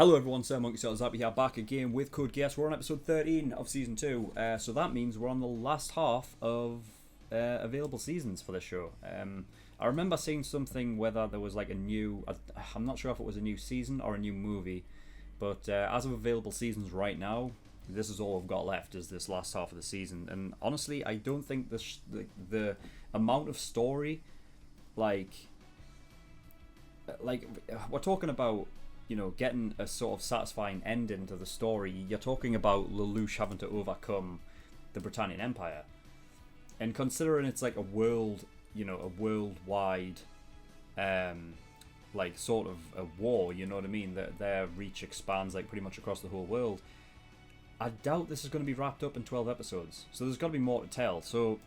Hello everyone, SirMonkeySuit happy here back again with Code Geass. We're on episode 13 of season 2, so that means we're on the last half of available seasons for this show. I remember seeing something whether there was like a new, I'm not sure if it was a new season or a new movie, but as of available seasons right now, this is all I've got left is this last half of the season. And honestly, I don't think the amount of story, like we're talking about, you know, getting a sort of satisfying ending to the story. You're talking about Lelouch having to overcome the Britannian Empire, and considering it's like a world, you know, a worldwide, like sort of a war. You know what I mean? That their reach expands like pretty much across the whole world. I doubt this is going to be wrapped up in 12 episodes, so there's got to be more to tell. So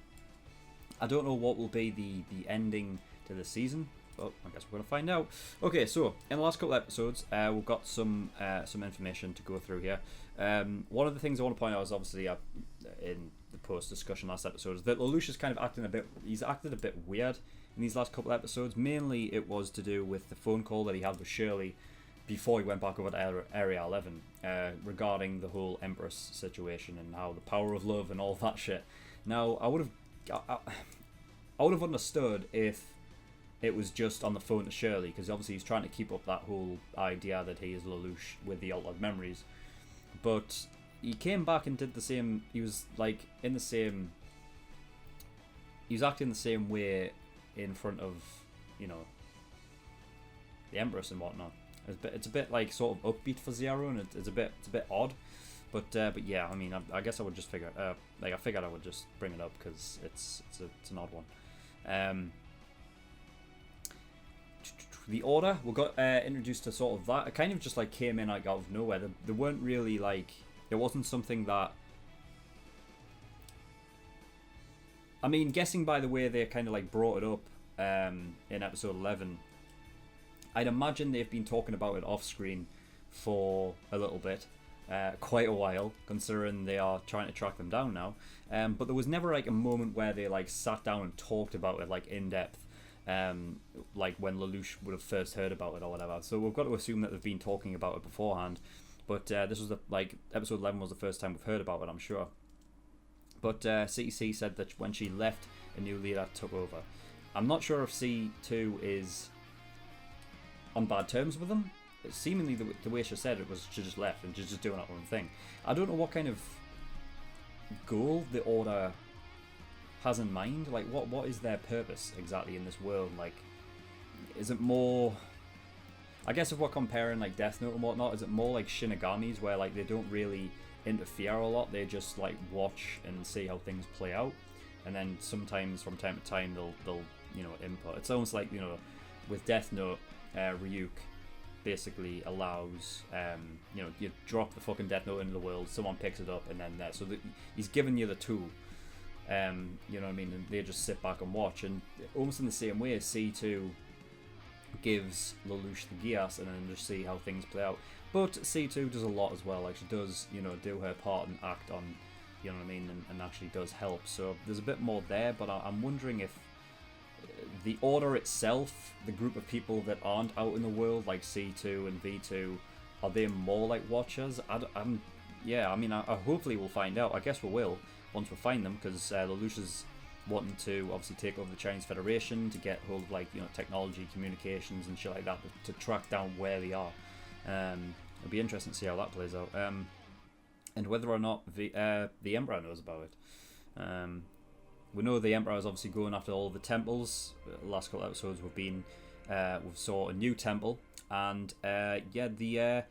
I don't know what will be the ending to the season. Well, I guess we're going to find out. Okay, so in the last couple of episodes, we've got some information to go through here. One of the things I want to point out is obviously in the post-discussion last episode is that Lelouch is kind of he's acted a bit weird in these last couple of episodes. Mainly it was to do with the phone call that he had with Shirley before he went back over to Area 11 regarding the whole Empress situation and how the power of love and all that shit. Now, I would have understood if it was just on the phone to Shirley, because obviously he's trying to keep up that whole idea that he is Lelouch with the altered memories. But he came back and did the same. He was like in the same. He was acting the same way in front of, you know, the Empress and whatnot. It's a bit like sort of upbeat for Zero, and it's a bit odd. But yeah, I mean, I guess I would just figure. I figured I would just bring it up because it's an odd one. The Order, we got introduced to sort of that. It kind of just like came in like out of nowhere. They weren't really like, it wasn't something that, I mean, guessing by the way they kind of like brought it up in episode 11, I'd imagine they've been talking about it off screen for a little bit, quite a while, considering they are trying to track them down now. But there was never like a moment where they like sat down and talked about it like in depth. Like when Lelouch would have first heard about it or whatever. So we've got to assume that they've been talking about it beforehand. But this was episode 11 was the first time we've heard about it, I'm sure. But CTC said that when she left, a new leader took over. I'm not sure if C2 is on bad terms with them. Seemingly the way she said it was she just left and she's just doing her own thing. I don't know what kind of goal the Order has in mind. Like what is their purpose exactly in this world? Like, is it more, I guess if we're comparing like Death Note and whatnot, is it more like Shinigamis where like they don't really interfere a lot, they just like watch and see how things play out, and then sometimes from time to time they'll you know input. It's almost like, you know, with Death Note, Ryuk basically allows you know, you drop the fucking Death Note into the world, someone picks it up, and then there, so he's giving you the tool. You know what I mean? And they just sit back and watch, and almost in the same way, C2 gives Lelouch the Geass, and then just see how things play out. But C2 does a lot as well. Like, she does, you know, do her part and act on, you know what I mean, and actually does help. So there's a bit more there, but I'm wondering if the Order itself, the group of people that aren't out in the world, like C2 and V2, are they more like Watchers? Yeah, I mean, I hopefully we'll find out. I guess we will once we find them, because Lelouch is wanting to obviously take over the Chinese Federation to get hold of, like, you know, technology, communications and shit like that to track down where they are. It'll be interesting to see how that plays out, and whether or not the Emperor knows about it. We know the Emperor is obviously going after all the temples. The last couple of episodes we saw a new temple, and yeah, the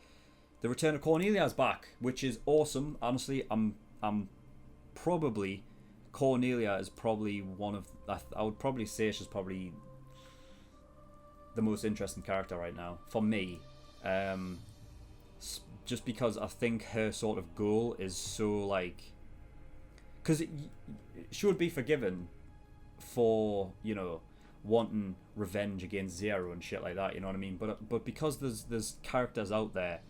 return of Cornelia is back, which is awesome. Honestly, I'm probably, Cornelia is probably one of, I would probably say she's probably the most interesting character right now for me, just because I think her sort of goal is so like, because she would be forgiven for, you know, wanting revenge against Zero and shit like that, you know what I mean, but because there's characters out there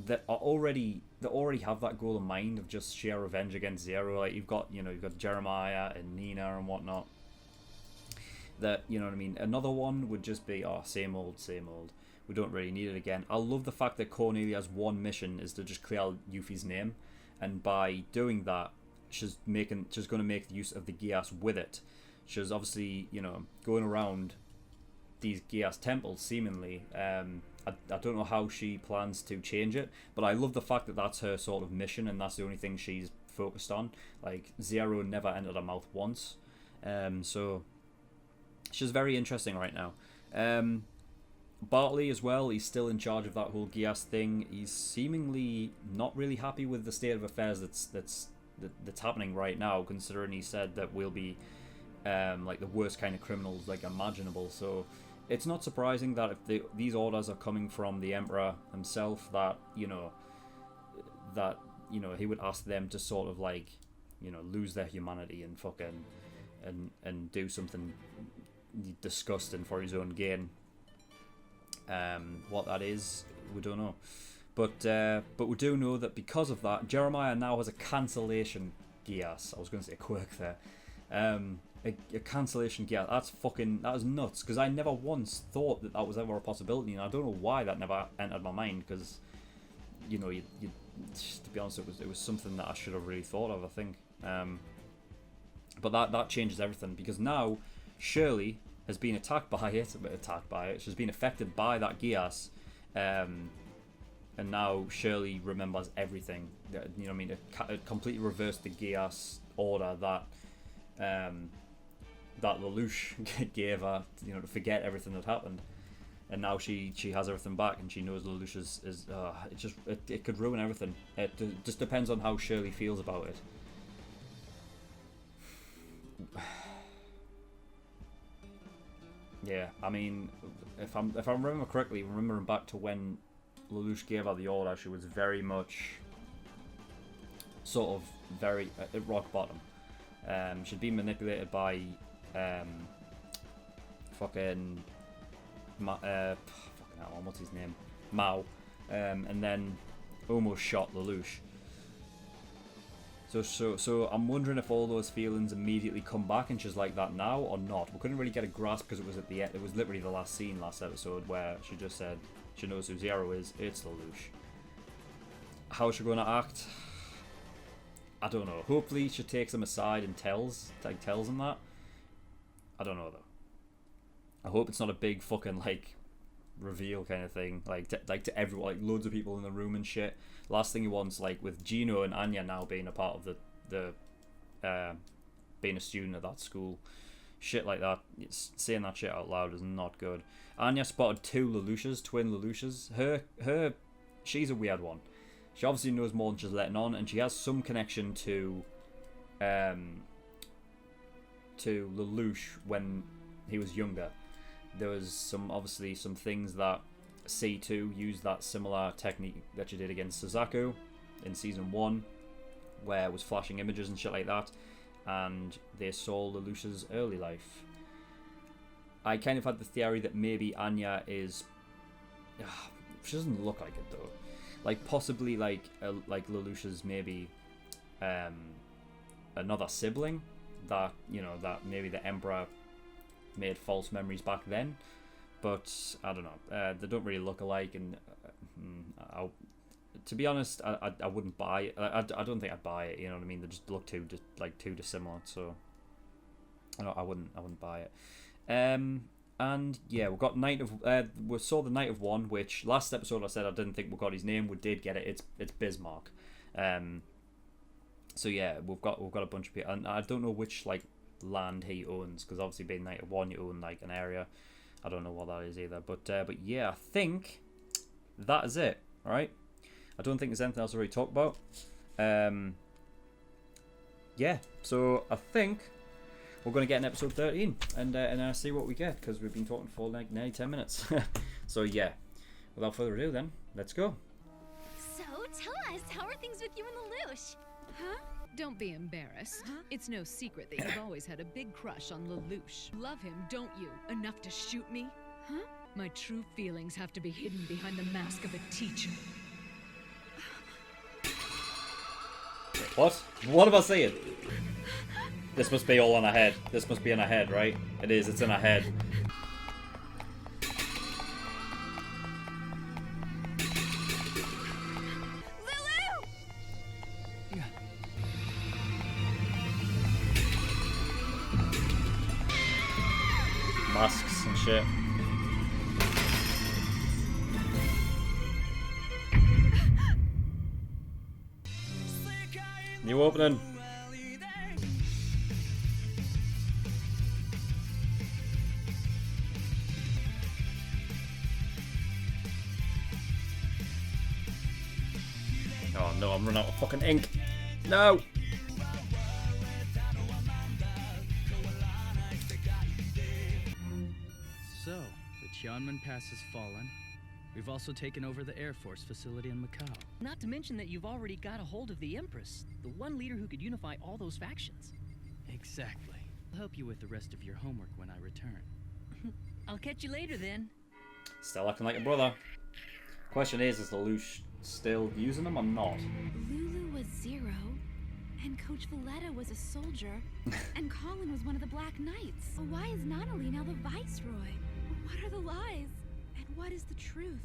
that already have that goal in mind of just sheer revenge against Zero. Like, you've got Jeremiah and Nina and whatnot. That, you know what I mean. Another one would just be same old. we don't really need it again. I love the fact that Cornelia's one mission is to just clear Yuffie's name, and by doing that, she's going to make use of the Geass with it. She's obviously, you know, going around these Geass temples seemingly. I don't know how she plans to change it, but I love the fact that that's her sort of mission, and that's the only thing she's focused on. Like, Zero never entered her mouth once. So she's very interesting right now. Bartley as well, he's still in charge of that whole Geass thing. He's seemingly not really happy with the state of affairs that's happening right now, considering he said that we'll be like the worst kind of criminals like imaginable. So it's not surprising that if these orders are coming from the Emperor himself, that you know he would ask them to sort of like, you know, lose their humanity and fucking and do something disgusting for his own gain. What that is, we don't know, but we do know that because of that, Jeremiah now has a cancellation Geass. I was going to say a quirk there. A cancellation Geass. That is nuts, because I never once thought that was ever a possibility, and I don't know why that never entered my mind, because you know, you to be honest, it was something that I should have really thought of, I think. But that changes everything, because now Shirley has been attacked by it. She's been affected by that Geass, and now Shirley remembers everything. You know what I mean? It completely reversed the Geass order that Lelouch gave her, you know, to forget everything that happened. And now she has everything back, and she knows Lelouch is it could ruin everything. It just depends on how Shirley feels about it. Yeah, I mean, if I remember correctly, remembering back to when Lelouch gave her the order, she was very much sort of very at rock bottom. She'd been manipulated by fucking what's his name? Mao, and then almost shot Lelouch. So I'm wondering if all those feelings immediately come back and she's like that now or not. We couldn't really get a grasp because it was at the end. It was literally the last scene, last episode, where she just said she knows who Zero is. It's Lelouch. How's she going to act? I don't know. Hopefully she takes him aside and tells him that. I don't know though. I hope it's not a big fucking like reveal kind of thing, like to everyone, like loads of people in the room and shit. Last thing he wants, like with Gino and Anya now being a part of the being a student at that school, shit like that. Saying that shit out loud is not good. Anya spotted twin Lelouches. Her she's a weird one. She obviously knows more than she's letting on, and she has some connection to Lelouch when he was younger. There was some things that C2 used, that similar technique that she did against Suzaku in season 1, where it was flashing images and shit like that, and they saw Lelouch's early life. I kind of had the theory that maybe Anya is... she doesn't look like it though. Like possibly like Lelouch's maybe another sibling that, you know, that maybe the Emperor made false memories back then, but I don't know. They don't really look alike, and to be honest, I wouldn't buy it. I don't think I'd buy it. You know what I mean? They just look too dissimilar, so I wouldn't buy it. And yeah, we got we saw the Knight of One, which last episode I said I didn't think we got his name. We did get it. It's Bismarck. So yeah, we've got a bunch of people, and I don't know which like land he owns, because obviously being Knight of One, you own like an area. I don't know what that is either, but yeah, I think that is it. All right, I don't think there's anything else to really talk about. Yeah, so I think we're going to get an episode 13 and see what we get, because we've been talking for like nearly 10 minutes. So yeah, without further ado, then let's go. So tell us, how are things with you and Lelouch? Huh? Don't be embarrassed. Huh? It's no secret that you've always had a big crush on Lelouch. Love him, don't you? Enough to shoot me? Huh? My true feelings have to be hidden behind the mask of a teacher. What? What am I saying? This must be all in her head. This must be in her head, right? It is, it's in her head. masks and shit. New opening. Oh no, I'm running out of fucking ink. No! So, the Tianmen Pass has fallen. We've also taken over the Air Force facility in Macau. Not to mention that you've already got a hold of the Empress, the one leader who could unify all those factions. Exactly. I'll help you with the rest of your homework when I return. I'll catch you later then. Still acting like a brother. Question is Lelouch still using them or not? Lulu was Zero, and Coach Valletta was a soldier, and Colin was one of the Black Knights. But why is Natalie now the Viceroy? What are the lies? And what is the truth?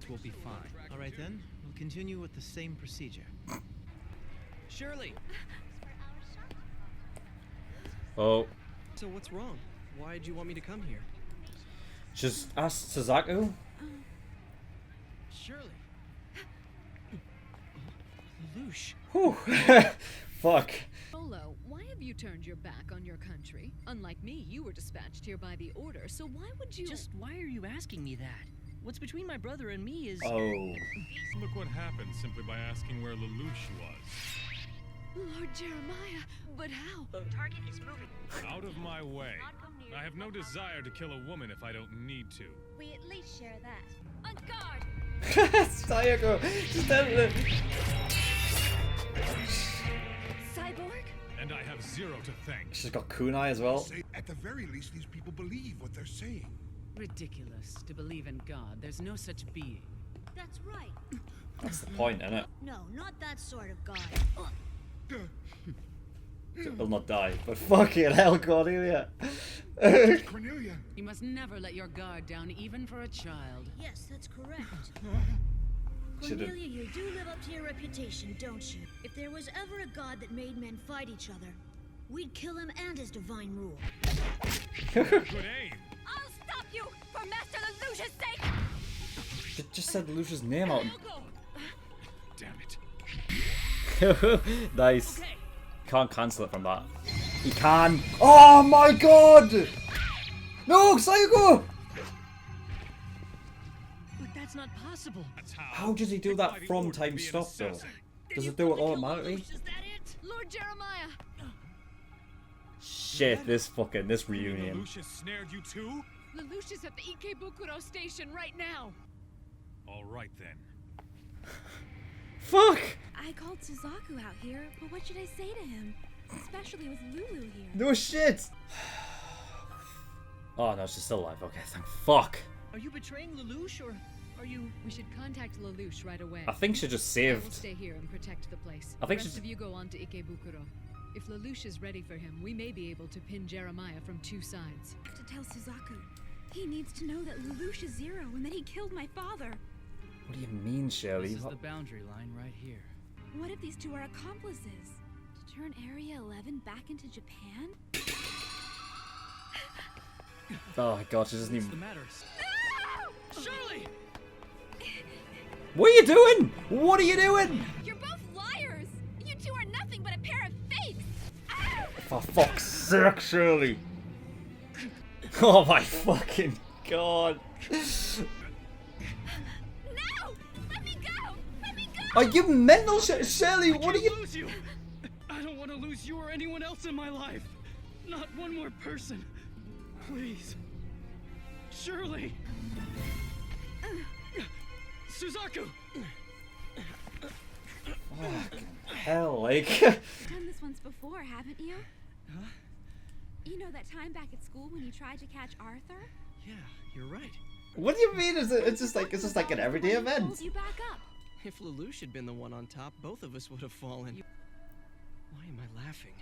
We'll be fine. All right then, we'll continue with the same procedure. Shirley! Oh. So what's wrong? Why do you want me to come here? Just ask Suzaku? Shirley! Lelouch! Whew. Fuck. Polo, why have you turned your back on your country? Unlike me, you were dispatched here by the order, so why would you— Just why are you asking me that? What's between my brother and me is— Oh. Look what happened simply by asking where Lelouch was. Lord Jeremiah, but how? Target is moving. Out of my way. I have no desire to kill a woman if I don't need to. We at least share that. On guard! Sayako! Just tell it. Cyborg? And I have zero to thank. She's got kunai as well. At the very least, these people believe what they're saying. Ridiculous to believe in God. There's no such being. That's right. That's the point, isn't it? No, not that sort of God. He'll not die, but fucking hell, Cornelia. Cornelia! You must never let your guard down, even for a child. Yes, that's correct. Should've- Cornelia, you do live up to your reputation, don't you? If there was ever a god that made men fight each other, we'd kill him and his divine rule. Good aim. I'll stop you for Master Lelouch's sake! It just said Lucia's name out. Damn it. Nice. Can't cancel it from that. He can. Oh my god! No, Sayako! But that's not possible. That's How does he do Picked that by the from order to time be an stop though? assassin. Does it do it automatically? Is that it? Lord Jeremiah! Shit, this reunion. Lelouch has snared you too? Lelouch is at the Ikebukuro station right now! All right then. Fuck! I called Suzaku out here, but what should I say to him? Especially with Lulu here. No shit! Oh no, she's still alive. Okay, thank fuck. Are you betraying Lelouch, or are you— We should contact Lelouch right away. I think she just I will saved. stay here and protect the place. I think the rest she's- of you go on to Ikebukuro. If Lelouch is ready for him, we may be able to pin Jeremiah from two sides. I have to tell Suzaku. He needs to know that Lelouch is Zero and that he killed my father. What do you mean, Shirley? This is the boundary line right here. What if these two are accomplices? To turn Area 11 back into Japan? Oh my god, she doesn't What's the even. matter? Shirley! What are you doing? What are you doing? You're both liars! You two are nothing but a pair of fakes! For fuck's sake, Shirley. Oh my fucking god. No! Let me go! Let me go! Are you mental, Shirley? What are you? Lose you! I don't want to lose you or anyone else in my life. Not one more person. Please. Shirley! Suzaku! Fucking hell, like. You've done this once before, haven't you? Huh? You know that time back at school when you tried to catch Arthur? Yeah, you're right. What do you mean? It's just like an everyday He event. pulls you back up. If Lelouch had been the one on top, both of us would have fallen. Why am I laughing?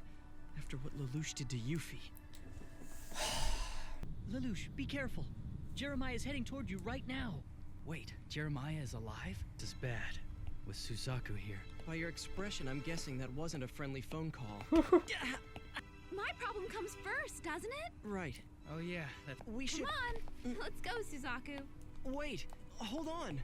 After what Lelouch did to Yuffie. Lelouch, be careful. Jeremiah is heading toward you right now. Wait, Jeremiah is alive? This is bad. With Suzaku here. By your expression, I'm guessing that wasn't a friendly phone call. My problem comes first, doesn't it? Right. Oh yeah, we should. Come on, let's go, Suzaku. Wait, hold on.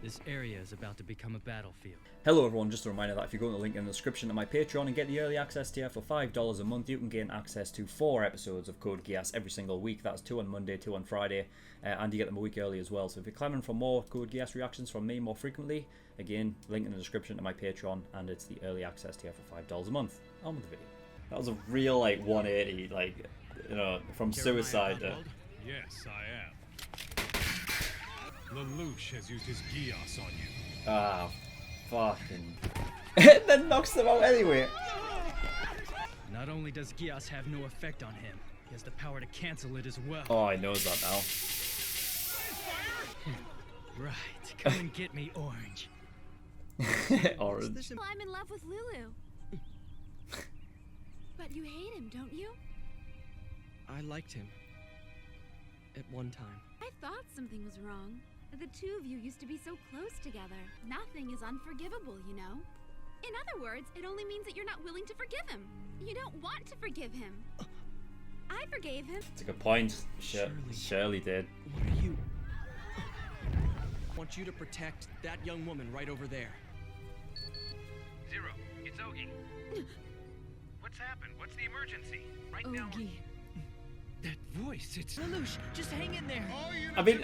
This area is about to become a battlefield. Hello everyone, just a reminder that if you go to the link in the description to my Patreon and get the early access tier for $5 a month, you can gain access to 4 episodes of Code Geass every single week. That's 2 on Monday, 2 on Friday, and you get them a week early as well. So if you're clamoring for more Code Geass reactions from me more frequently, again, link in the description to my Patreon, and it's the early access tier for $5 a month. On with the video. That was a real, like, 180, like, you know, from suicide to... Yes, I am. Lelouch has used his Geass on you. Ah, fucking... It then knocks them out anyway. Not only does Geass have no effect on him, he has the power to cancel it as well. Oh, I know that now. Right, come and get me, Orange. Orange. Well, I'm in love with Lulu. But you hate him, don't you? I liked him. At one time. I thought something was wrong. The two of you used to be so close together. Nothing is unforgivable, you know? In other words, it only means that you're not willing to forgive him. You don't want to forgive him. I forgave him. It's a good point. Shirley did. What are you? I want you to protect that young woman right over there. Zero, it's Ogie. What's happened? What's the emergency? Right now. Ogie. That voice, it's Lelouch. Just hang in there. I mean,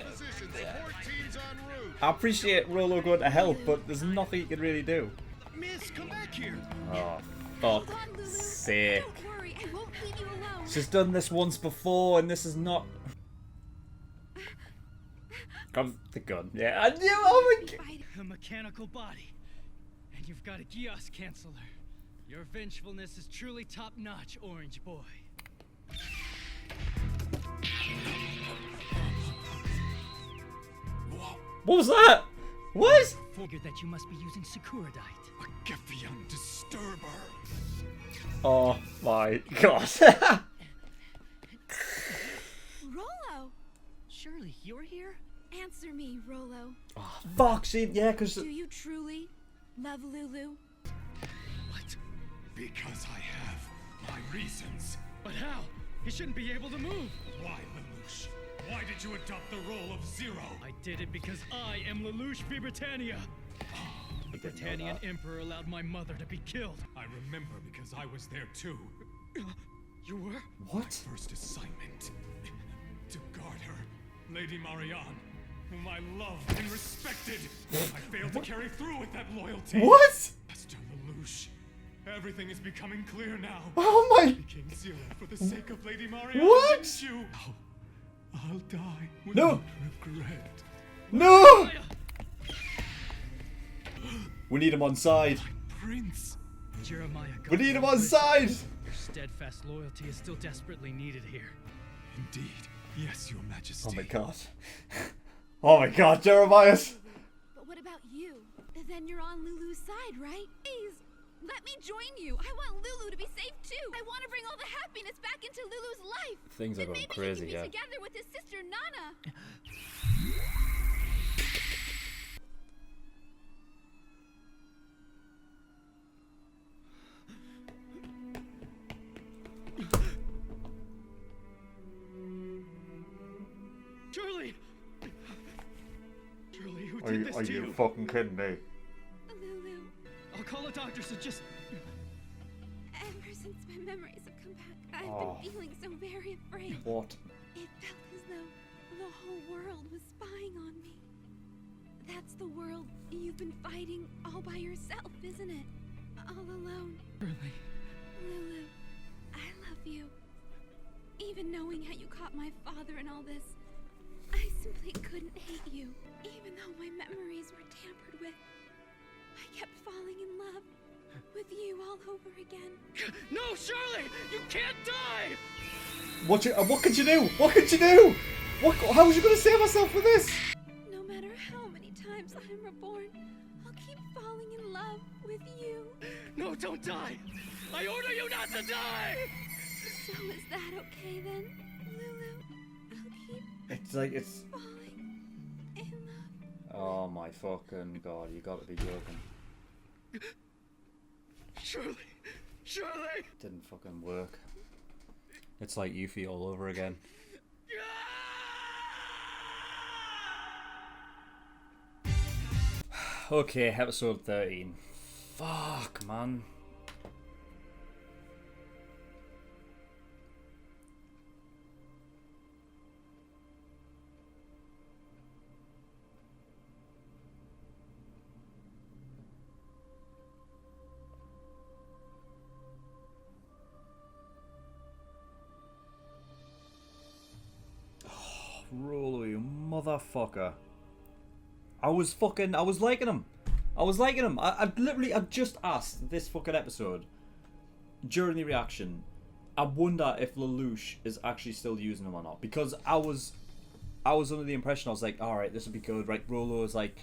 I appreciate Rolo going to help, but there's nothing you can really do. Miss, come back here. Oh, fuck's sake. Don't worry, I won't leave you alone. She's done this once before, and this is not... Grab the gun. Yeah, I knew. Oh my god. A mechanical body. And you've got a Geass canceller. Your vengefulness is truly top-notch, Orange Boy. What was that? What? Figured that you must be using Sakuradite. A Gefion disturber. Oh my god. Rolo! Shirley, you're here? Answer me, Rolo. Oh, fuck, yeah, because... Do you truly love Lulu? What? Because I have my reasons. But how? He shouldn't be able to move. Why, Lelouch? Why did you adopt the role of Zero? I did it because I am Lelouch V. Britannia. The Britannian Emperor allowed my mother to be killed. I remember because I was there too. You were? What? First assignment. To guard her, Lady Marianne, whom I loved and respected. I failed to carry through with that loyalty. What? Master Lelouch, everything is becoming clear now. Oh my... You became Zero for the sake of Lady Marianne, What? didn't you? I'll die No. without regret. No! We need him on side. Prince. Jeremiah, We need him on side. Your steadfast loyalty is still desperately needed here. Indeed. Yes, Your Majesty. Oh my god. Oh my god, Jeremiah. But what about you? Then you're on Lulu's side, right? Please, let me join you. I want Lulu to be safe too. I want to bring all the happiness back into Lulu's life. Things are Then going maybe crazy, he yeah. can be together with his sister Nana. Shirley! Shirley, who did this to you? fucking kidding me? Lulu, I'll call a doctor, so just... ever since my memories have come back, I've Oh. been feeling so very afraid. What? It felt as though the whole world was spying on me. That's the world you've been fighting all by yourself, isn't it? All alone. Shirley. Lulu, I love you. Even knowing how you caught my father in all this, I simply couldn't hate you. Even though my memories were tampered with, I kept falling in love with you all over again. No, Shirley! You can't die! What could you do? What could you do? How was you going to save yourself with this? No matter how many times I'm reborn, I'll keep falling in love with you. No, don't die! I order you not to die! So is that okay then, Lulu? I'll keep It's falling in love. Oh my fucking god, you gotta be joking. Shirley! Shirley! Didn't fucking work. It's like Yuffie all over again. Okay, episode 13. Fuck, man. Rollo, you motherfucker. I was liking him. I just asked this fucking episode during the reaction. I wonder if Lelouch is actually still using him or not, because I was under the impression, I was like, all right, this would be good. Right, Rollo is like,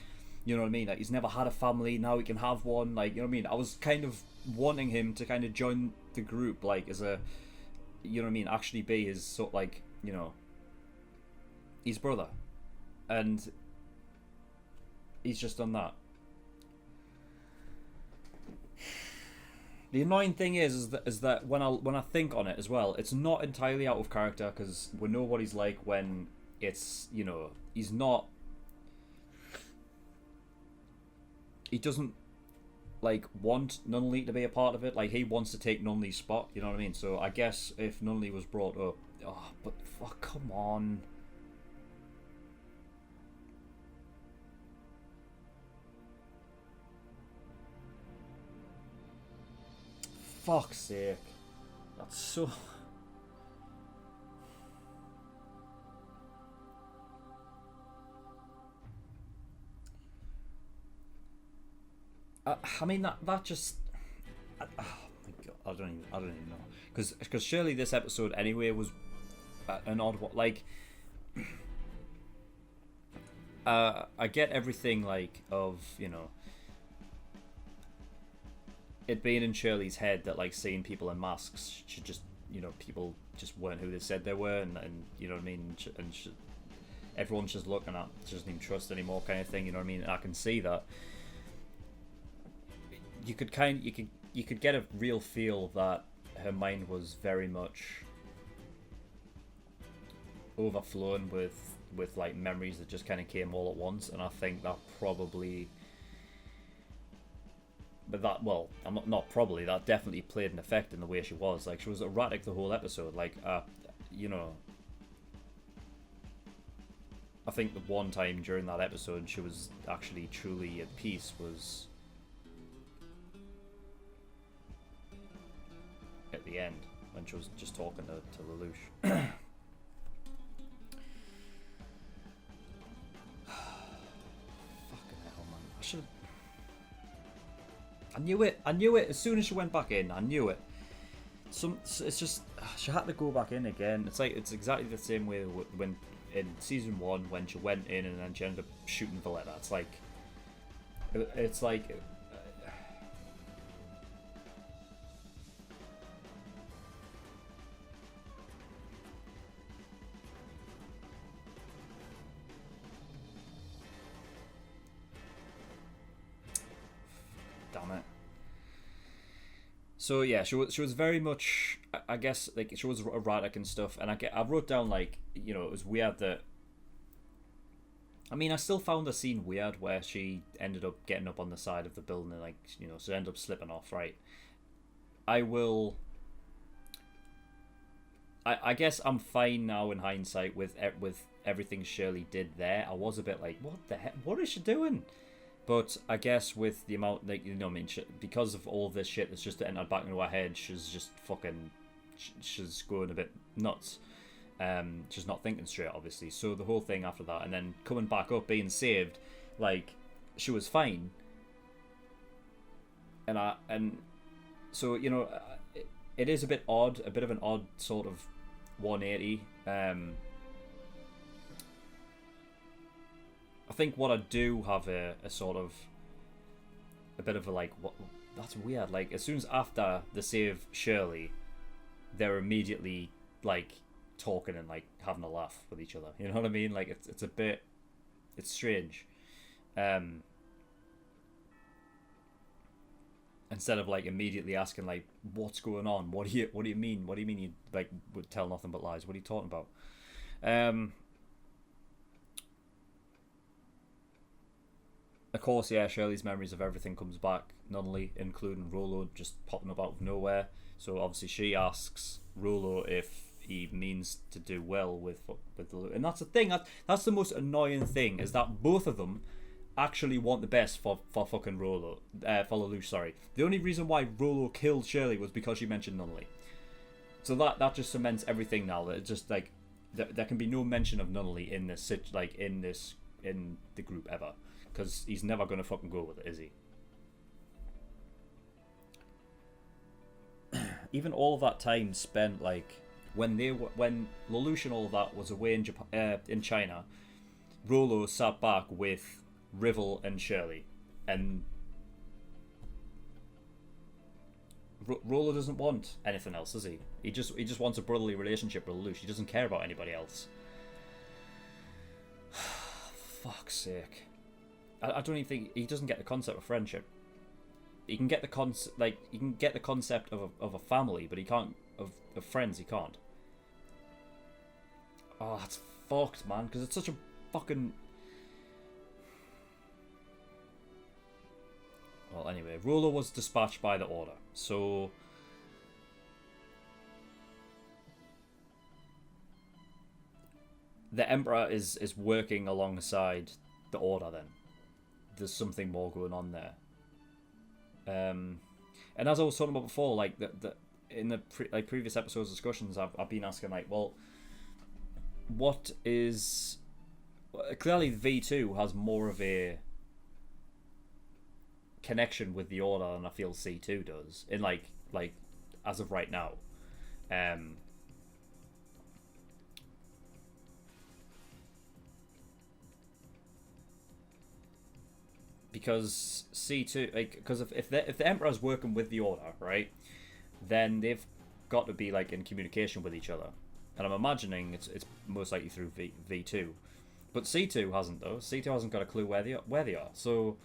you know what I mean? Like, he's never had a family, now he can have one. Like, you know what I mean? I was kind of wanting him to kind of join the group, like, as a, you know what I mean? Actually be his sort of, like, you know, his brother, and he's just done that. The annoying thing is that when I think on it as well, it's not entirely out of character, because we know what he's like when it's, you know, he doesn't like want Nunnally to be a part of it. Like, he wants to take Nunnally's spot, you know what I mean? So I guess if Nunnally was brought up, but fuck, come on. Fuck's sake. That's so... I mean, that just... oh my god, I don't even know. Because surely this episode anyway was an odd one. Like... I get everything, like, of, you know, it being in Shirley's head that, like, seeing people in masks should just, you know, people just weren't who they said they were, and you know what I mean, and everyone's just looking at, she doesn't even trust anymore, kind of thing, you know what I mean? And I can see that. You could get a real feel that her mind was very much overflowing with like memories that just kind of came all at once, and I think that probably... But that, well, I'm not probably, that definitely played an effect in the way she was. Like, she was erratic the whole episode. Like, you know, I think the one time during that episode she was actually truly at peace was at the end, when she was just talking to Lelouch. Fucking hell, man. I should have... I knew it as soon as she went back in. I knew it. It's just, she had to go back in again. It's like, it's exactly the same way when in season 1, when she went in and then she ended up shooting Valletta. It's like damn it. So yeah, she was very much, I guess, like, she was erratic and stuff, and I wrote down, like, you know, it was weird that, I mean, I still found the scene weird where she ended up getting up on the side of the building and, like, you know, she ended up slipping off, right? I guess I'm fine now in hindsight with everything Shirley did there. I was a bit like, what the heck? What is she doing? But I guess with the amount, like, you know what I mean, because of all this shit that's just entered back into her head, she's just fucking, she's going a bit nuts. She's not thinking straight, obviously. So the whole thing after that, and then coming back up, being saved, like, she was fine. And so, you know, it is a bit odd, a bit of an odd sort of 180. I think what I do have a sort of a bit of a, like, what, that's weird. Like, as soon as after the save Shirley, they're immediately, like, talking and, like, having a laugh with each other. You know what I mean? Like, it's a bit, it's strange. Instead of, like, immediately asking, like, what's going on? What do you mean? What do you mean you, like, would tell nothing but lies? What are you talking about? Of course, yeah, Shirley's memories of everything comes back, not only including Rolo just popping up out of nowhere. So obviously she asks Rolo if he means to do well with Lelouch. And that's the thing, that's the most annoying thing, is that both of them actually want the best for fucking Rolo, for Lelouch, sorry. The only reason why Rolo killed Shirley was because she mentioned Nunnally. So that just cements everything now, that it's just like, there can be no mention of Nunnally in this, like, in the group ever. Because he's never going to fucking go with it, is he? Even all of that time spent, like, when Lelouch and all of that was away in China, Rolo sat back with Rivel and Shirley, and Rolo doesn't want anything else, does he? He just wants a brotherly relationship with Lelouch. He doesn't care about anybody else. Fuck's sake. I don't even think he doesn't get the concept of friendship. He can get the concept of a family, but he can't of friends. He can't. Oh, that's fucked, man. Because it's such a fucking. Well, anyway, Rolo was dispatched by the Order, so the Emperor is working alongside the Order. Then there's something more going on there. And as I was talking about before, like in the previous episodes discussions, I've been asking, like, well, what is clearly V2 has more of a connection with the Order than I feel C2 does, in like as of right now. Because C2, like, because if the Emperor's working with the Order, right, then they've got to be like in communication with each other, and I'm imagining it's most likely through V2, but C2 hasn't though. C2 hasn't got a clue where they are. So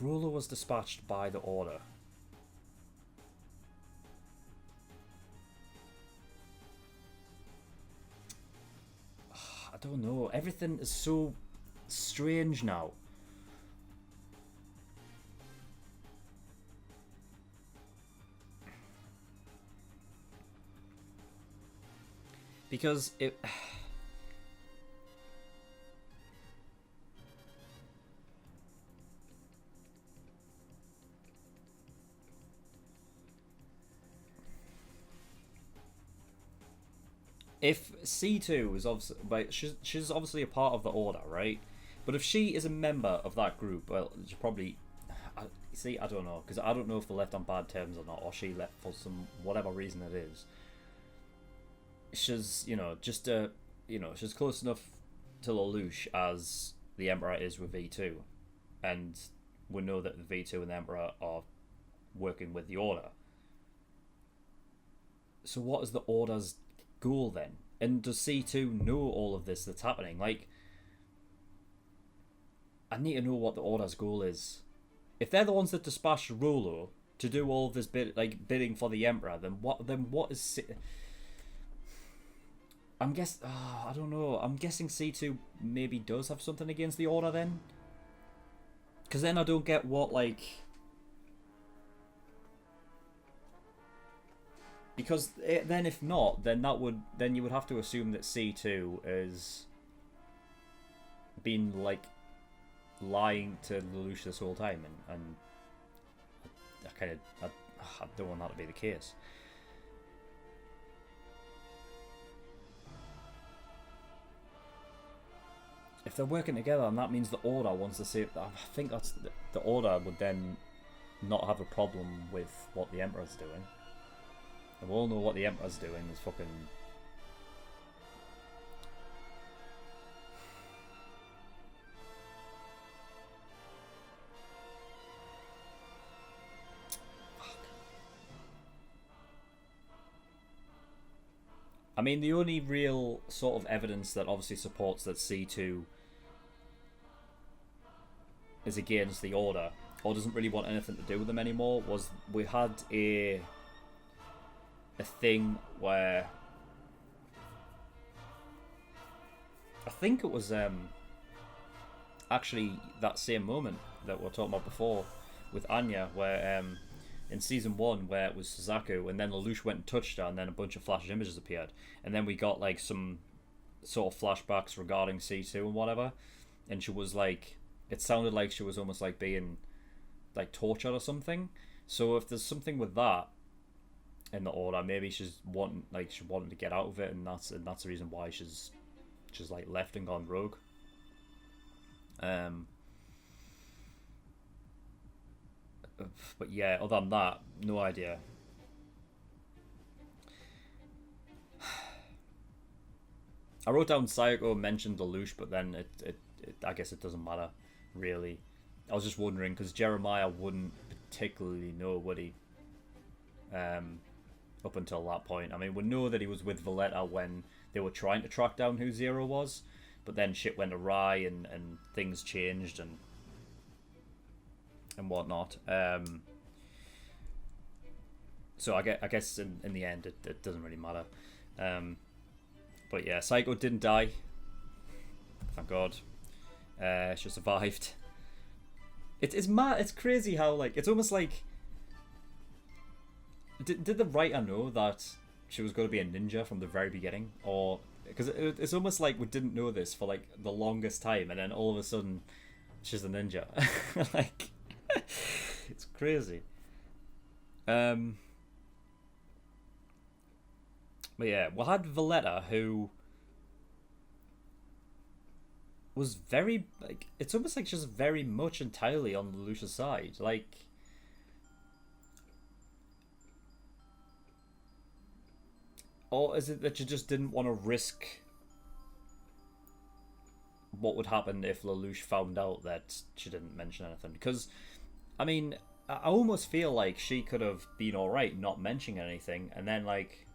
Rolo was dispatched by the Order. I don't know. Everything is so strange now. Because it. If C2 is obviously, like, she's obviously a part of the Order, right? But if she is a member of that group, well, she probably, see, I don't know, because I don't know if they're left on bad terms or not, or she left for some whatever reason it is. She's, she's close enough to Lelouch as the Emperor is with V2, and we know that the V2 and the Emperor are working with the Order. So what is the Order's goal then? And does C2 know all of this that's happening? Like, I need to know what the Order's goal is. If they're the ones that dispatched Rolo to do all of this bidding for the Emperor, then what is I don't know. I'm guessing C2 maybe does have something against the Order then, because then I don't get what, like. Because then, if not, then you would have to assume that C2 is been like lying to Lelouch this whole time, and I don't want that to be the case. If they're working together, and that means the Order wants to see, I think that's the Order would then not have a problem with what the Emperor's doing. And we all know what the Emperor's doing is fucking. Fuck. I mean, the only real sort of evidence that obviously supports that C2 is against the Order, or doesn't really want anything to do with them anymore, was we had a thing where I think it was actually that same moment that we were talking about before with Anya, where in season 1, where it was Suzaku, and then Lelouch went and touched her, and then a bunch of flash images appeared, and then we got like some sort of flashbacks regarding C2 and whatever, and she was like, it sounded like she was almost like being like tortured or something. So if there's something with that in the order, maybe she wanted to get out of it, and that's the reason why she's like left and gone rogue. But yeah, other than that, no idea. I wrote down Sayako mentioned Lelouch, but then it I guess it doesn't matter really. I was just wondering because Jeremiah wouldn't particularly know, would he? Up until that point, I mean, we know that he was with Valletta when they were trying to track down who Zero was, but then shit went awry and things changed and whatnot. So I guess in the end it doesn't really matter. But yeah, Psycho didn't die. Thank God. She survived. It's mad. It's crazy how like it's almost like. Did the writer know that she was going to be a ninja from the very beginning, or because it's almost like we didn't know this for like the longest time, and then all of a sudden she's a ninja. Like it's crazy. But yeah, we had Valletta, who was very like, it's almost like she's very much entirely on Lelouch's side. Like, or is it that you just didn't want to risk what would happen if Lelouch found out that she didn't mention anything? Because, I mean, I almost feel like she could have been alright not mentioning anything, and then, like,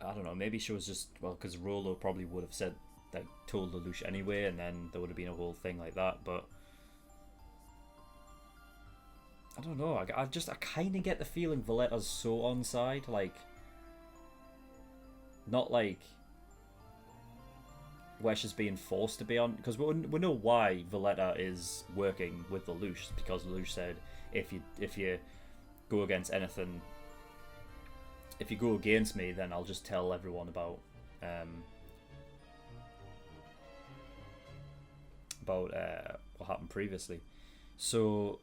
I don't know, maybe she was just, well, because Rolo probably would have said, like, told Lelouch anyway, and then there would have been a whole thing like that, but I don't know, I kind of get the feeling Valletta's so on side, like, not like where she's being forced to be on, because we know why Valletta is working with Lelouch, because Lelouch said if you go against anything, if you go against me, then I'll just tell everyone about what happened previously. So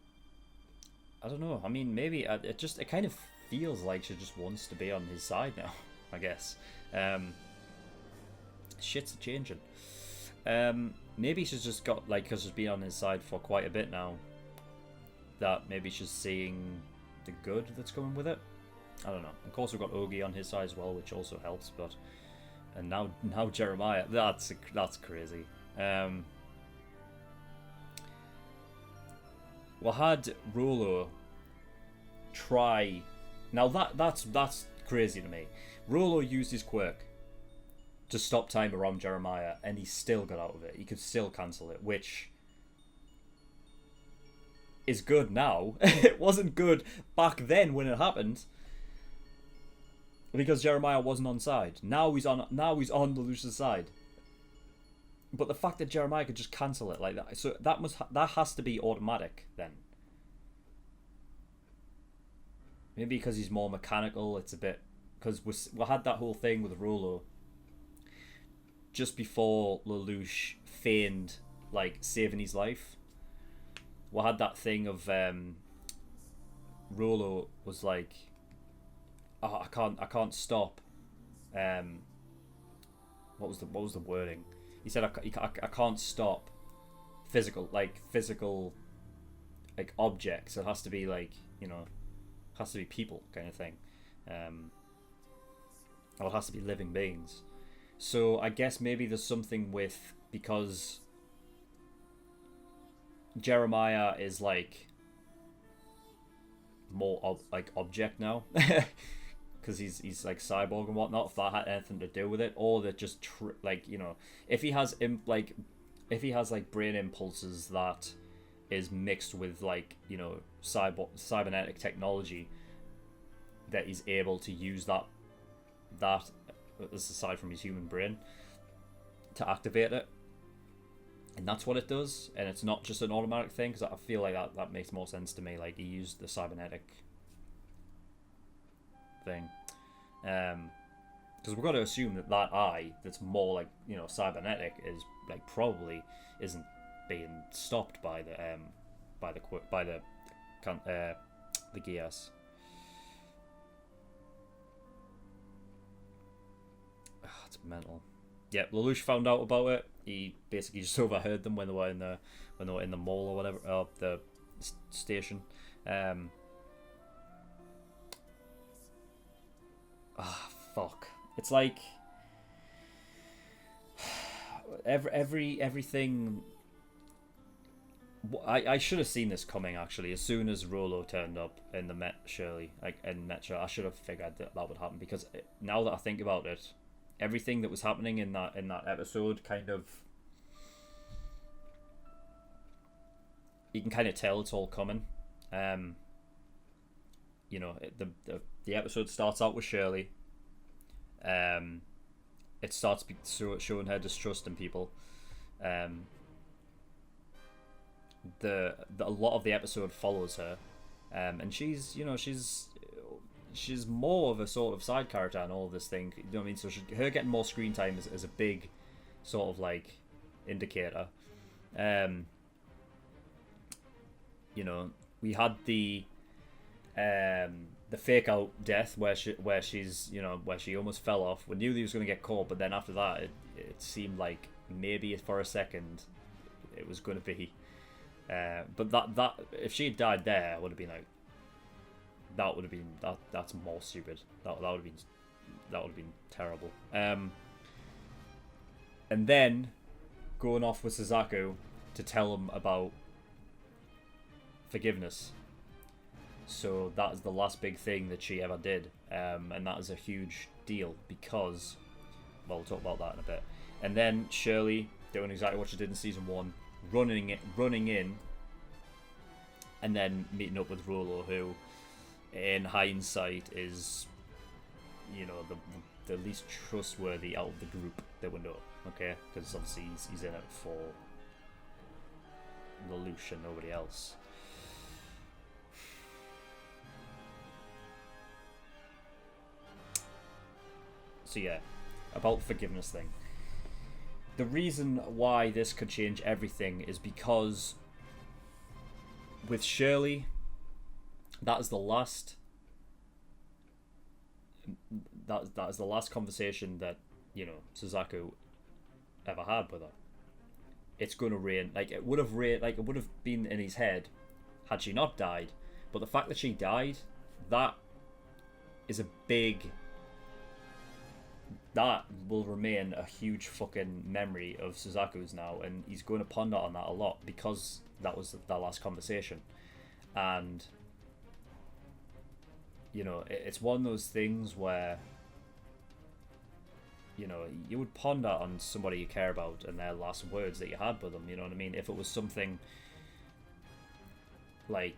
I don't know. I mean, maybe it kind of feels like she just wants to be on his side now, I guess. Shit's changing. Maybe she's just got, like, because she's been on his side for quite a bit now, that maybe she's seeing the good that's coming with it. I don't know. Of course, we've got Ogi on his side as well, which also helps. But and now Jeremiah, that's crazy. We had Rolo try. Now that's crazy to me. Rolo used his quirk to stop time around Jeremiah, and he still got out of it. He could still cancel it, which is good now. It wasn't good back then when it happened, because Jeremiah wasn't on side. Now he's on Lelouch's side. But the fact that Jeremiah could just cancel it like that, so that has to be automatic then. Maybe because he's more mechanical, it's a bit, because we had that whole thing with Rolo just before Lelouch feigned like saving his life. We had that thing of Rolo was like, oh, I can't stop. What was the wording? He said I can't stop physical like objects. It has to be like, you know, has to be people kind of thing, or it has to be living beings. So I guess maybe there's something with, because Jeremiah is like more like object now, because he's like cyborg and whatnot. If that had anything to do with it, or that just like, you know, if he has like brain impulses that is mixed with, like, you know, cybernetic technology, that he's able to use that aside from his human brain, to activate it. And that's what it does, and it's not just an automatic thing, because I feel like that makes more sense to me. Like, he used the cybernetic thing. Because we've got to assume that eye that's more like, you know, cybernetic is like probably isn't being stopped by the Geass. It's mental. Yeah, Lelouch found out about it. He basically just overheard them when they were in the mall or whatever, or the station. Fuck. It's like everything. I should have seen this coming, actually. As soon as Rolo turned up in the Met Shirley, like in Metro, I should have figured that would happen, because now that I think about it, everything that was happening in that episode kind of, you can kind of tell it's all coming. You know, the episode starts out with Shirley. It starts showing her distrust in people. A lot of the episode follows her, and she's more of a sort of side character in all of this thing. You know what I mean? So her getting more screen time is a big sort of like indicator. You know, we had the fake out death where she almost fell off. We knew he was going to get caught, but then after that, it seemed like maybe for a second it was going to be. But that if she had died there, would have been like, that's more stupid. That would have been terrible. And then going off with Suzaku to tell him about forgiveness. So that is the last big thing that she ever did, and that is a huge deal, because, well, we'll talk about that in a bit. And then Shirley doing exactly what she did in season 1, running in, and then meeting up with Rolo, who, in hindsight, is, you know, the least trustworthy out of the group that we know. Okay, because obviously he's in it for Lelouch and nobody else. So yeah, about the forgiveness thing. The reason why this could change everything is because with Shirley, that is the last conversation that, you know, Suzaku ever had with her. It's going to rain, like it would have been in his head had she not died, but the fact that she died, that is a big, that will remain a huge fucking memory of Suzaku's now, and he's going to ponder on that a lot, because that was that last conversation. And, you know, it's one of those things where, you know, you would ponder on somebody you care about and their last words that you had with them, you know what I mean? If it was something like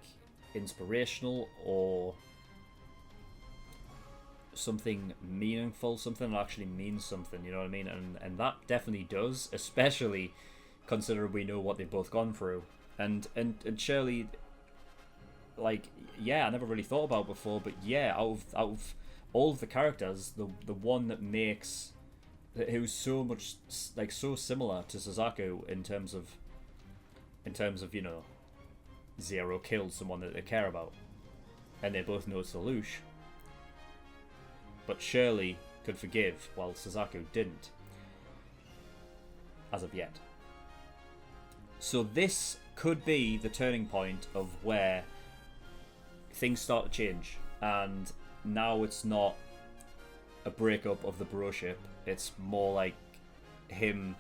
inspirational or something meaningful, something that actually means something, you know what I mean? And that definitely does, especially considering we know what they've both gone through. And Shirley, like, yeah, I never really thought about it before, but yeah, out of all of the characters, the one that makes, who's so much, like, so similar to Suzaku in terms of, you know, Zero killed someone that they care about, and they both know it's Lelouch. But Shirley could forgive, while Suzaku didn't. As of yet. So this could be the turning point of where things start to change. And now it's not a breakup of the broship. It's more like him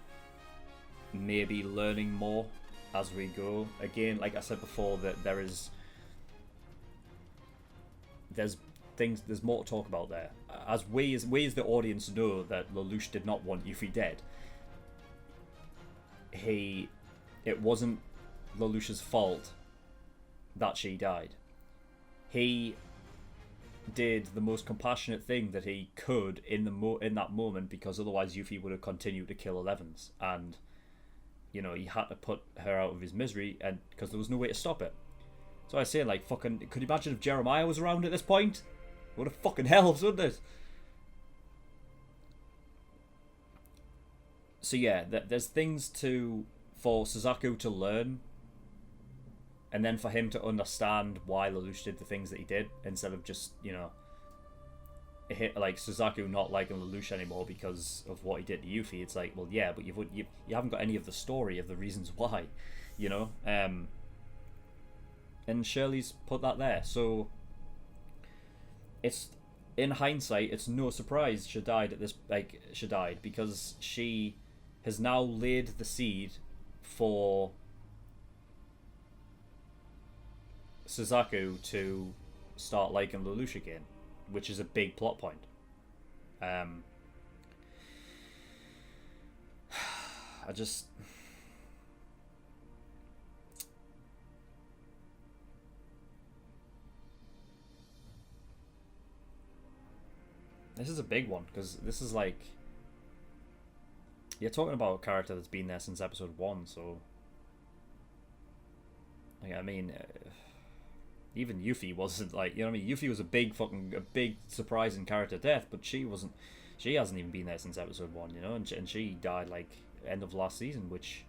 maybe learning more as we go. Again, like I said before, that there's more to talk about there. As we as the audience know that Lelouch did not want Yuffie dead. It wasn't Lelouch's fault that she died. He did the most compassionate thing that he could in that moment, because otherwise Yuffie would have continued to kill 11s, and you know, he had to put her out of his misery, and because there was no way to stop it. So I say, like, fucking, could you imagine if Jeremiah was around at this point? What a fucking helps, wouldn't it? So yeah, there's things for Suzaku to learn, and then for him to understand why Lelouch did the things that he did, instead of just, you know, like Suzaku not liking Lelouch anymore because of what he did to Yuffie. It's like, well, yeah, but you haven't got any of the story of the reasons why, you know. And Shirley's put that there, so it's, in hindsight, it's no surprise she died because she has now laid the seed for Suzaku to start liking Lelouch again, which is a big plot point. I just... This is a big one, because this is like... You're talking about a character that's been there since episode 1, so... Like, I mean... even Yuffie wasn't, like, you know what I mean? Yuffie was a big surprising character death, but she wasn't... She hasn't even been there since episode 1, you know? And she died, like, end of last season, which...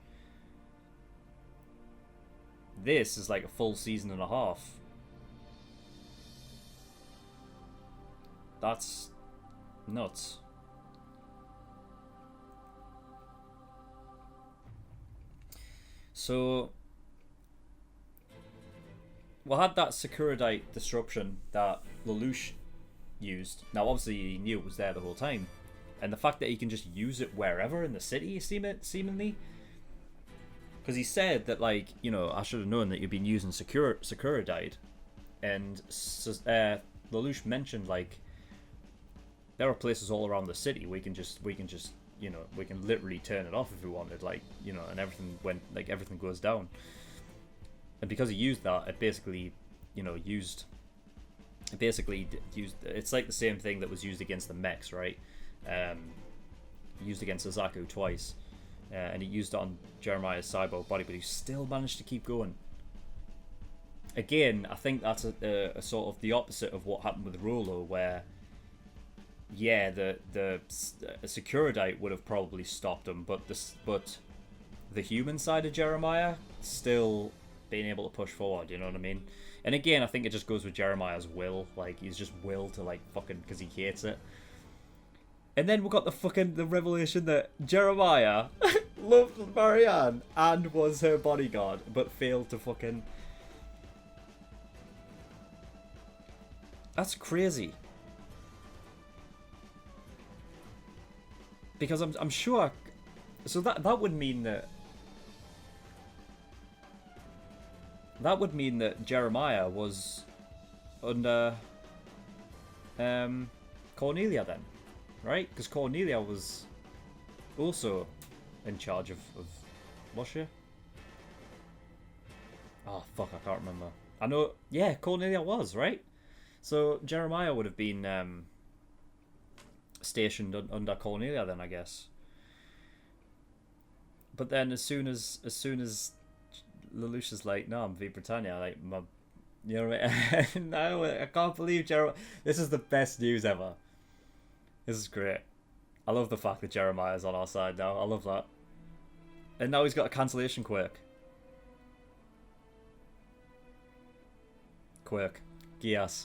This is like a full season and a half. That's... nuts. So we had that Securidite disruption that Lelouch used. Now obviously he knew it was there the whole time, and the fact that he can just use it wherever in the city, seemingly, because he said that, like, you know, I should have known that you've been using Securidite, and Lelouch mentioned, like, there are places all around the city we can just you know, we can literally turn it off if we wanted, like, you know, and everything goes down. And because he used that, it basically, you know, used, it's like the same thing that was used against the mechs, right? Used against Suzaku twice, and he used it on Jeremiah's cyborg body, but he still managed to keep going. Again, I think that's a sort of the opposite of what happened with Rolo, where, yeah, the Securidite would have probably stopped him, but the human side of Jeremiah still being able to push forward, you know what I mean? And again, I think it just goes with Jeremiah's will, like, he's just will to, like, fucking, because he hates it. And then we got the revelation that Jeremiah loved Marianne and was her bodyguard, but failed to fucking... That's crazy. Because I'm sure... So that would mean that... That would mean that Jeremiah was under Cornelia then, right? Because Cornelia was also in charge of... Was she? Oh, fuck, I can't remember. I know... Yeah, Cornelia was, right? So Jeremiah would have been... stationed under Cornelia then, I guess. But then as soon as Lelouch is like, no, I'm V Britannia, like, my, you know what I mean? No, I can't believe Jeremiah. This is the best news ever. This is great. I love the fact that Jeremiah's on our side now. I love that. And now he's got a cancellation quirk. Geass.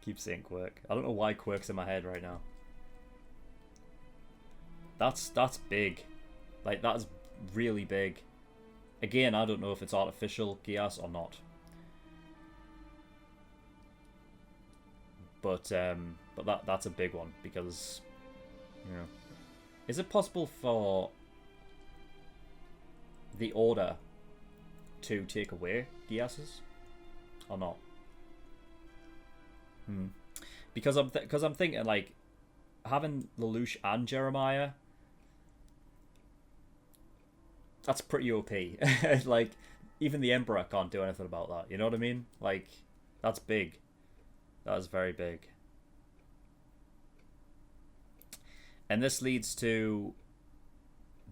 Keep saying quirk. I don't know why quirk's in my head right now. That's big. Like, that's really big. Again, I don't know if it's artificial Geass or not. But that's a big one, because, you know, is it possible for the Order to take away Geasses or not? Because I'm thinking, like, having Lelouch and Jeremiah, that's pretty OP. Like, even the Emperor can't do anything about that. You know what I mean? Like, that's big. That was very big. And this leads to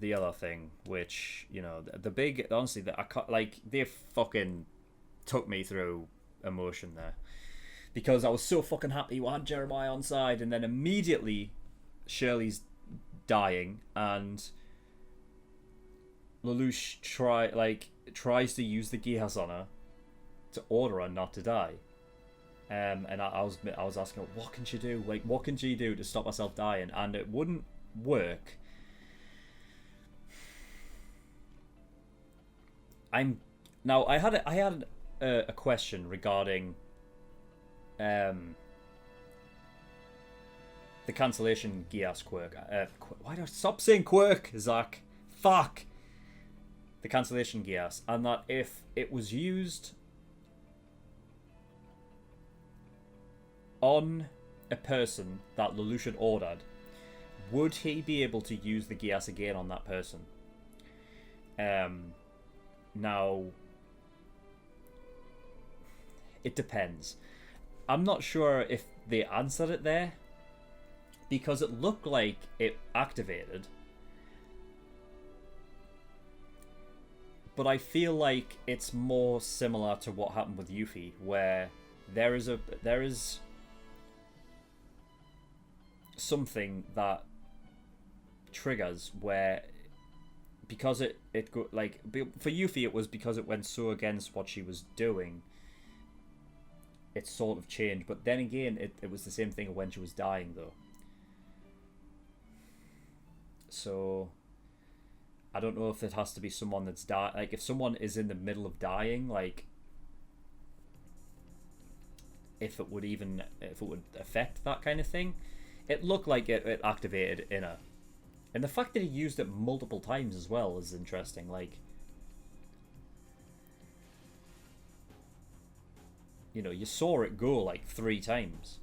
the other thing, which, you know, the big, honestly, that I can't, like, they fucking took me through emotion there. Because I was so fucking happy we had Jeremiah on side, and then immediately Shirley's dying, and Lelouch tries to use the Geass on her to order her not to die. And I was asking her, what can she do? Like, what can she do to stop herself dying? And it wouldn't work. I had a question regarding the cancellation Geass quirk. Why do I stop saying quirk, Zach? Fuck. The cancellation Geass, and that if it was used on a person that Lelouch had ordered, would he be able to use the Geass again on that person? Now, it depends. I'm not sure if they answered it there, because it looked like it activated, but I feel like it's more similar to what happened with Yuffie, where there is something that triggers where, because it go, like, for Yuffie it was because it went so against what she was doing, it sort of changed. But then again, it was the same thing when she was dying, though. So I don't know if it has to be someone that's like, if someone is in the middle of dying, like, if it would affect that kind of thing. It looked like it activated in her. And the fact that he used it multiple times as well is interesting. Like, you know, you saw it go like 3 times.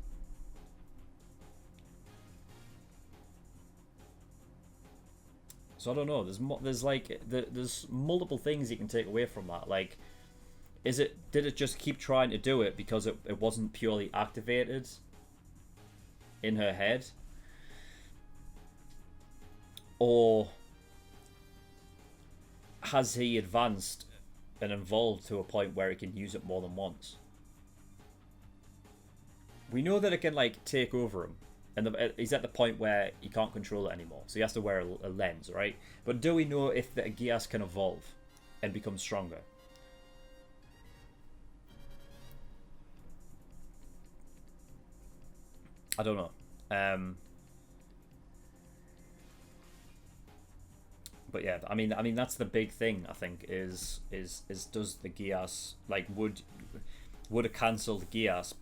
So I don't know. There's multiple things you can take away from that. Like, did it just keep trying to do it because it wasn't purely activated in her head? Or has he advanced and evolved to a point where he can use it more than once? We know that it can, like, take over him, and he's at the point where he can't control it anymore, so he has to wear a lens, right? But do we know if the Geass can evolve and become stronger? I don't know. But yeah, I mean that's the big thing, I think, is does the Geass, like, would a cancelled Geass,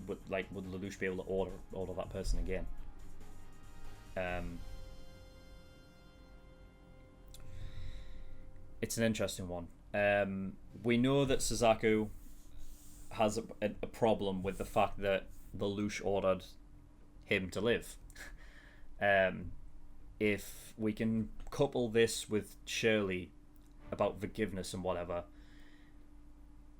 would Lelouch be able to order that person again? It's an interesting one. We know that Suzaku has a problem with the fact that Lelouch ordered him to live. If we can couple this with Shirley about forgiveness and whatever,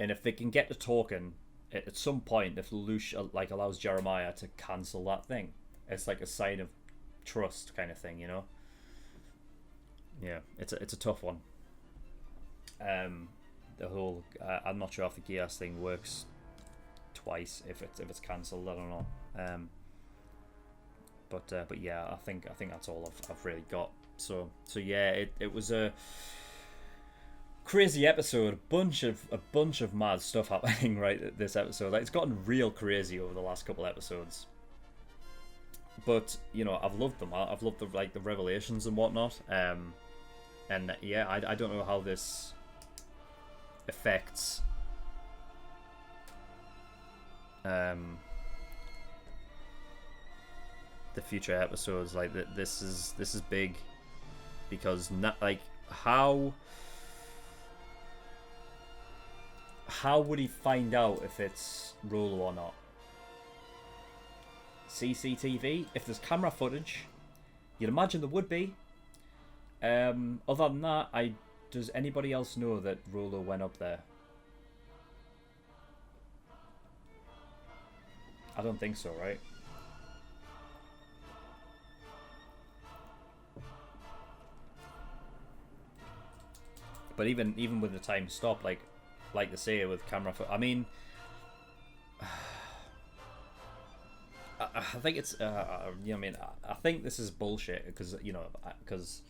and if they can get to talking at some point, if Lelouch like allows Jeremiah to cancel that thing, it's like a sign of trust kind of thing, you know? Yeah, it's a tough one. The whole I'm not sure if the Geass thing works twice if it's cancelled. I don't know. But yeah, I think that's all I've really got. So yeah, it was a crazy episode. A bunch of mad stuff happening right this episode. Like, it's gotten real crazy over the last couple episodes. But you know, I've loved them. I've loved the revelations and whatnot. And yeah, I don't know how this affects the future episodes. Like, this is big, because not, like, how would he find out if it's Rolo or not? CCTV? If there's camera footage, you'd imagine there would be. Other than that, does anybody else know that Rolo went up there? I don't think so, right? But even with the time stop, like they say with camera, I mean, I think it's you know, I mean, I think this is bullshit because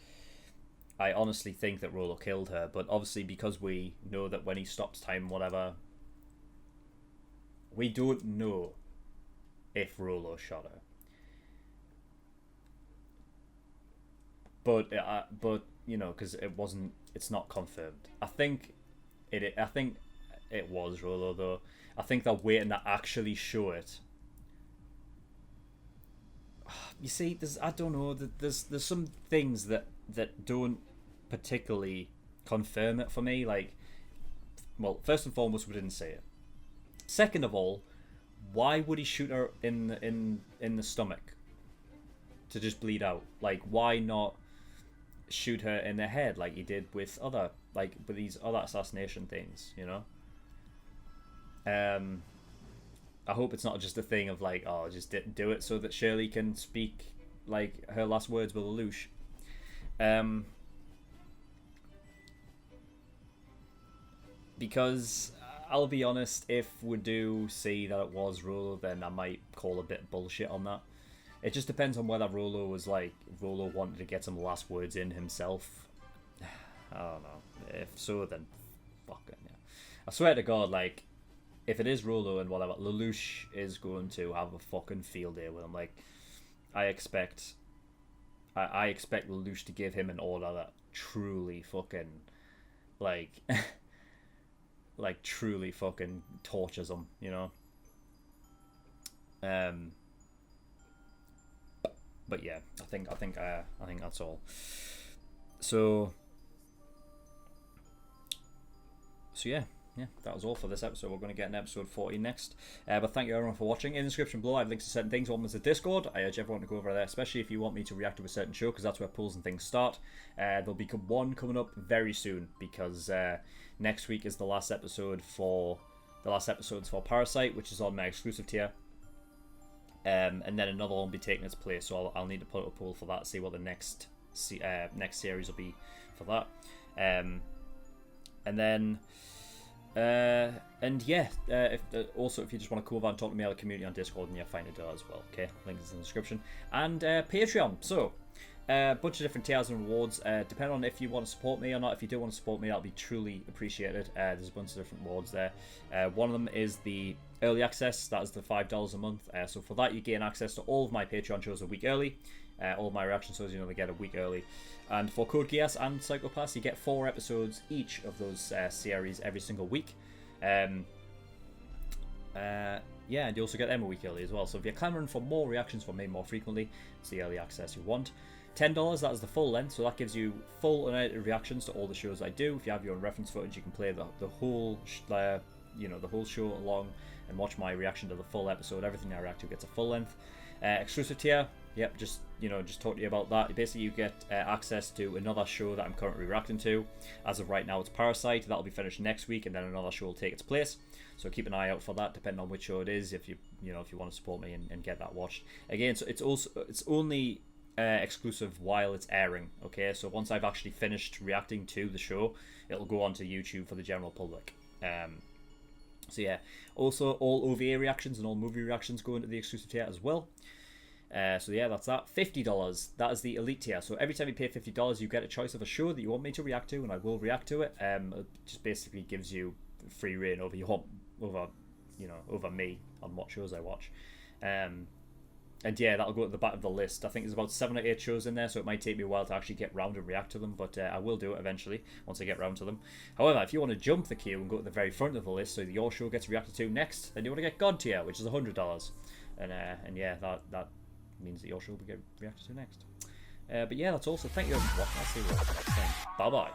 I honestly think that Rolo killed her, but obviously because we know that when he stops time, whatever, we don't know if Rolo shot her. But you know, because it's not confirmed. I think it was Rolo though. I think they're waiting to actually show it. You see, I don't know. There's some things that don't particularly confirm it for me. Like, well, first and foremost, we didn't say it. Second of all, why would he shoot her in the stomach to just bleed out? Like, why not shoot her in the head like he did with these other assassination things, you know? I hope it's not just a thing of like, oh, just didn't do it so that Shirley can speak like her last words with Lelouch. Because I'll be honest, if we do see that it was Rolo, then I might call a bit bullshit on that. It just depends on whether Rolo wanted to get some last words in himself. I don't know. If so, then fucking yeah. I swear to God, like, if it is Rolo and whatever, Lelouch is going to have a fucking field day with him. Like, I expect Lelouch to give him an order that truly fucking, like, like truly fucking tortures him, you know. But yeah, I think that's all. So yeah, that was all for this episode. We're going to get an episode 40 next. But thank you everyone for watching. In the description below, I have links to certain things. One was the Discord. I urge everyone to go over there, especially if you want me to react to a certain show, because that's where polls and things start. There'll be one coming up very soon, because next week is the last episodes for Parasite, which is on my exclusive tier. And then another one will be taking its place, so I'll need to put up a poll for that, see what the next series will be for that. And then also if you just want to come over and talk to me on the community on Discord, then you'll find it there as well. Okay, link is in the description. And Patreon. So a bunch of different tiers and rewards, depending on if you want to support me or not. If you do want to support me, that'll be truly appreciated. There's a bunch of different rewards there. One of them is the early access. That is the $5 a month. So for that, you gain access to all of my Patreon shows a week early. All of my reaction shows, they get a week early. And for Code Geass and Psychopaths, you get 4 episodes each of those series every single week. And you also get them a week early as well. So if you're clamoring for more reactions from me more frequently, it's the early access you want. $10, that is the full length, so that gives you full unedited reactions to all the shows I do. If you have your own reference footage, you can play the whole the whole show along and watch my reaction to the full episode. Everything I react to gets a full length. Exclusive tier, yep, just talk to you about that. Basically, you get access to another show that I'm currently reacting to. As of right now, it's Parasite. That'll be finished next week, and then another show will take its place. So keep an eye out for that, depending on which show it is. If you want to support me and get that watched. Again, so it's only exclusive while it's airing. Okay, so once I've actually finished reacting to the show, it'll go onto YouTube for the general public. So yeah, also all OVA reactions and all movie reactions go into the exclusive tier as well. So yeah, that's that. $50, that is the elite tier. So every time you pay $50, you get a choice of a show that you want me to react to, and I will react to it. It just basically gives you free reign over over me on what shows I watch. And yeah, that'll go at the back of the list. I think there's about 7 or 8 shows in there, so it might take me a while to actually get round and react to them, but I will do it eventually once I get round to them. However, if you want to jump the queue and go to the very front of the list so your show gets reacted to next, then you want to get God tier, which is $100. And yeah, that means that your show will get reacted to next. But yeah, that's all. So thank you for watching. I'll see you next time. Bye bye.